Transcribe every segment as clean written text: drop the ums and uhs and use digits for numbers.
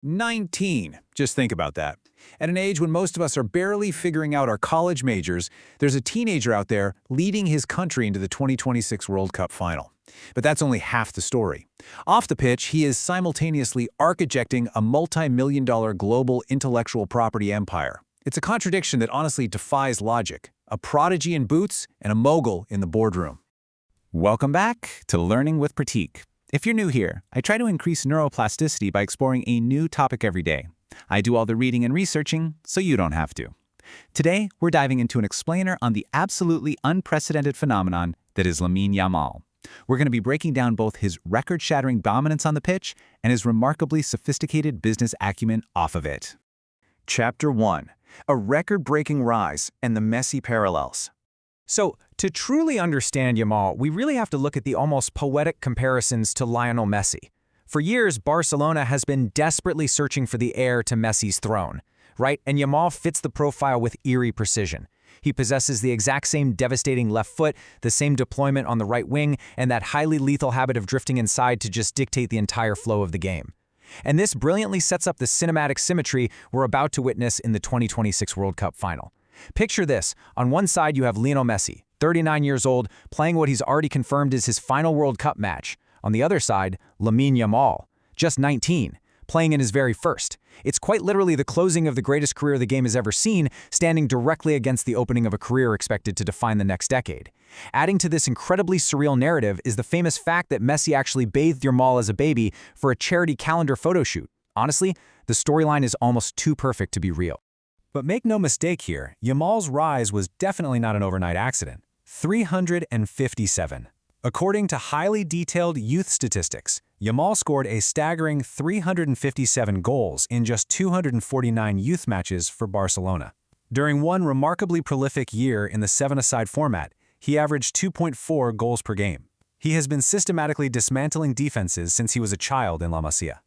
19. Just think about that. At an age when most of us are barely figuring out our college majors, there's a teenager out there leading his country into the 2026 World Cup final. But that's only half the story. Off the pitch, he is simultaneously architecting a multi-million-dollar global intellectual property empire. It's a contradiction that honestly defies logic. A prodigy in boots and a mogul in the boardroom. Welcome back to Learning with Pratik. If you're new here, I try to increase neuroplasticity by exploring a new topic every day. I do all the reading and researching, so you don't have to. Today, we're diving into an explainer on the absolutely unprecedented phenomenon that is Lamine Yamal. We're going to be breaking down both his record-shattering dominance on the pitch and his remarkably sophisticated business acumen off of it. Chapter 1. A record-breaking rise and the Messi parallels. So, to truly understand Yamal, we really have to look at the almost poetic comparisons to Lionel Messi. For years, Barcelona has been desperately searching for the heir to Messi's throne, right? And Yamal fits the profile with eerie precision. He possesses the exact same devastating left foot, the same deployment on the right wing, and that highly lethal habit of drifting inside to just dictate the entire flow of the game. And this brilliantly sets up the cinematic symmetry we're about to witness in the 2026 World Cup final. Picture this. On one side, you have Lionel Messi, 39 years old, playing what he's already confirmed is his final World Cup match. On the other side, Lamine Yamal, just 19, playing in his very first. It's quite literally the closing of the greatest career the game has ever seen, standing directly against the opening of a career expected to define the next decade. Adding to this incredibly surreal narrative is the famous fact that Messi actually bathed Yamal as a baby for a charity calendar photo shoot. Honestly, the storyline is almost too perfect to be real. But make no mistake here, Yamal's rise was definitely not an overnight accident. 357. According to highly detailed youth statistics, Yamal scored a staggering 357 goals in just 249 youth matches for Barcelona. During one remarkably prolific year in the seven-a-side format, he averaged 2.4 goals per game. He has been systematically dismantling defenses since he was a child in La Masia.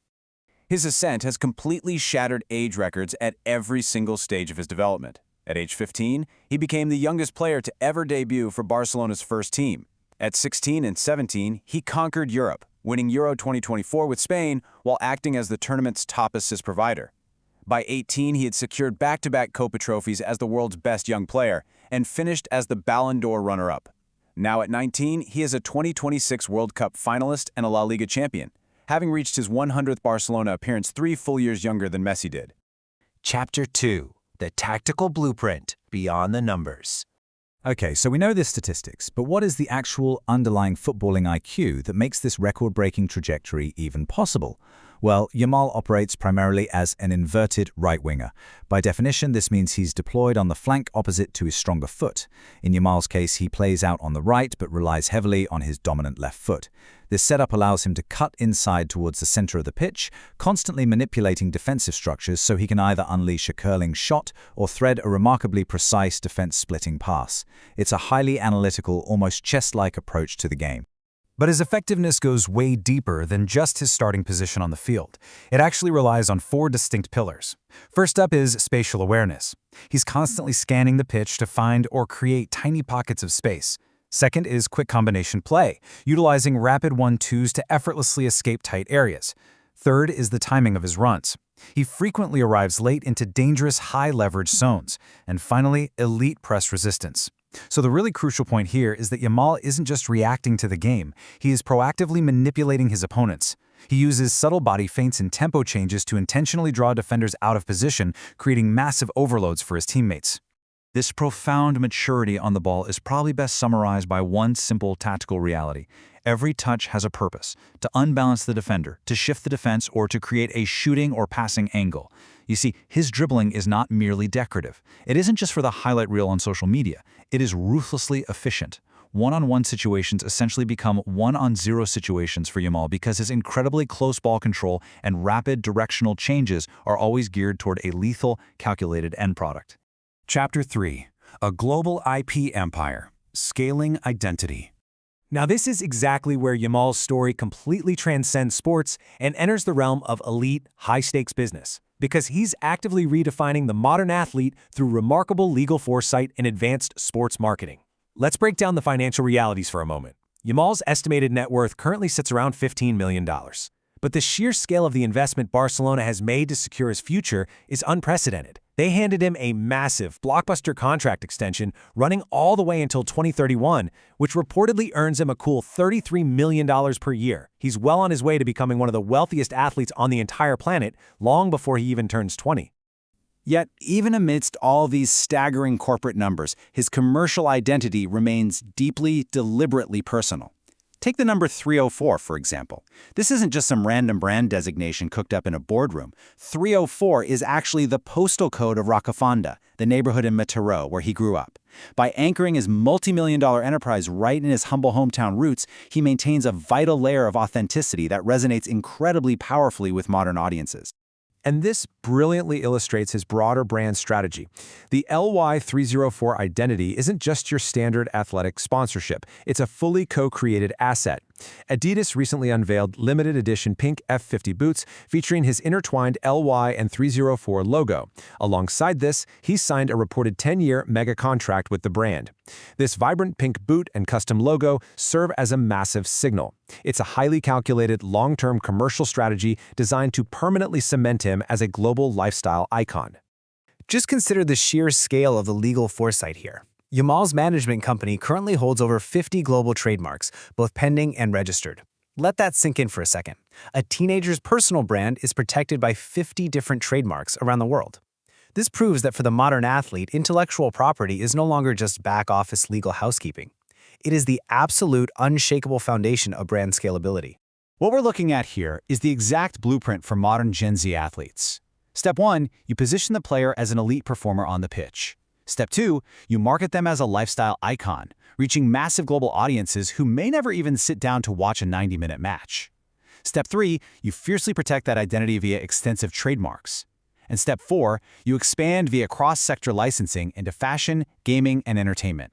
His ascent has completely shattered age records at every single stage of his development. At age 15, he became the youngest player to ever debut for Barcelona's first team. At 16 and 17, he conquered Europe, winning Euro 2024 with Spain while acting as the tournament's top assist provider. By 18, he had secured back-to-back Copa trophies as the world's best young player and finished as the Ballon d'Or runner-up. Now at 19, he is a 2026 World Cup finalist and a La Liga champion, having reached his 100th Barcelona appearance 3 full years younger than Messi did. Chapter 2. The Tactical Blueprint Beyond the Numbers. Okay, so we know the statistics, but what is the actual underlying footballing IQ that makes this record-breaking trajectory even possible? Well, Yamal operates primarily as an inverted right winger. By definition, this means he's deployed on the flank opposite to his stronger foot. In Yamal's case, he plays out on the right but relies heavily on his dominant left foot. This setup allows him to cut inside towards the center of the pitch, constantly manipulating defensive structures so he can either unleash a curling shot or thread a remarkably precise defense-splitting pass. It's a highly analytical, almost chess-like approach to the game. But his effectiveness goes way deeper than just his starting position on the field. It actually relies on 4 distinct pillars. First up is spatial awareness. He's constantly scanning the pitch to find or create tiny pockets of space. Second is quick combination play, utilizing rapid 1-2s to effortlessly escape tight areas. Third is the timing of his runs. He frequently arrives late into dangerous high-leverage zones. And finally, elite press resistance. So the really crucial point here is that Yamal isn't just reacting to the game, he is proactively manipulating his opponents. He uses subtle body feints and tempo changes to intentionally draw defenders out of position, creating massive overloads for his teammates. This profound maturity on the ball is probably best summarized by one simple tactical reality. Every touch has a purpose: to unbalance the defender, to shift the defense, or to create a shooting or passing angle. You see, his dribbling is not merely decorative. It isn't just for the highlight reel on social media. It is ruthlessly efficient. One-on-one situations essentially become one-on-zero situations for Yamal because his incredibly close ball control and rapid directional changes are always geared toward a lethal, calculated end product. Chapter 3. A Global IP Empire. Scaling Identity. Now this is exactly where Yamal's story completely transcends sports and enters the realm of elite, high-stakes business, because he's actively redefining the modern athlete through remarkable legal foresight and advanced sports marketing. Let's break down the financial realities for a moment. Yamal's estimated net worth currently sits around $15 million. But the sheer scale of the investment Barcelona has made to secure his future is unprecedented. They handed him a massive, blockbuster contract extension running all the way until 2031, which reportedly earns him a cool $33 million per year. He's well on his way to becoming one of the wealthiest athletes on the entire planet long before he even turns 20. Yet, even amidst all these staggering corporate numbers, his commercial identity remains deeply, deliberately personal. Take the number 304, for example. This isn't just some random brand designation cooked up in a boardroom. 304 is actually the postal code of Rocafonda, the neighborhood in Mataró where he grew up. By anchoring his multi-million-dollar enterprise right in his humble hometown roots, he maintains a vital layer of authenticity that resonates incredibly powerfully with modern audiences. And this brilliantly illustrates his broader brand strategy. The LY304 identity isn't just your standard athletic sponsorship. It's a fully co-created asset. Adidas recently unveiled limited edition pink F50 boots featuring his intertwined LY and 304 logo. Alongside this, he signed a reported 10-year mega contract with the brand. This vibrant pink boot and custom logo serve as a massive signal. It's a highly calculated, long-term commercial strategy designed to permanently cement him as a global lifestyle icon. Just consider the sheer scale of the legal foresight here. Yamal's management company currently holds over 50 global trademarks, both pending and registered. Let that sink in for a second. A teenager's personal brand is protected by 50 different trademarks around the world. This proves that for the modern athlete, intellectual property is no longer just back-office legal housekeeping. It is the absolute, unshakable foundation of brand scalability. What we're looking at here is the exact blueprint for modern Gen Z athletes. Step 1, you position the player as an elite performer on the pitch. Step 2, you market them as a lifestyle icon, reaching massive global audiences who may never even sit down to watch a 90-minute match. Step 3, you fiercely protect that identity via extensive trademarks. And Step 4, you expand via cross-sector licensing into fashion, gaming, and entertainment.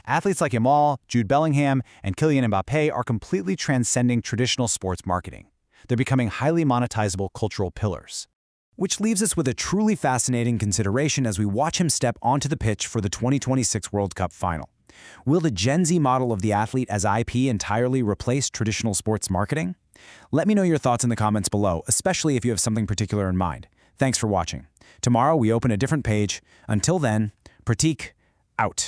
Athletes like Yamal, Jude Bellingham, and Kylian Mbappé are completely transcending traditional sports marketing. They're becoming highly monetizable cultural pillars. Which leaves us with a truly fascinating consideration as we watch him step onto the pitch for the 2026 World Cup final. Will the Gen Z model of the athlete as IP entirely replace traditional sports marketing? Let me know your thoughts in the comments below, especially if you have something particular in mind. Thanks for watching. Tomorrow we open a different page. Until then, Pratik, out.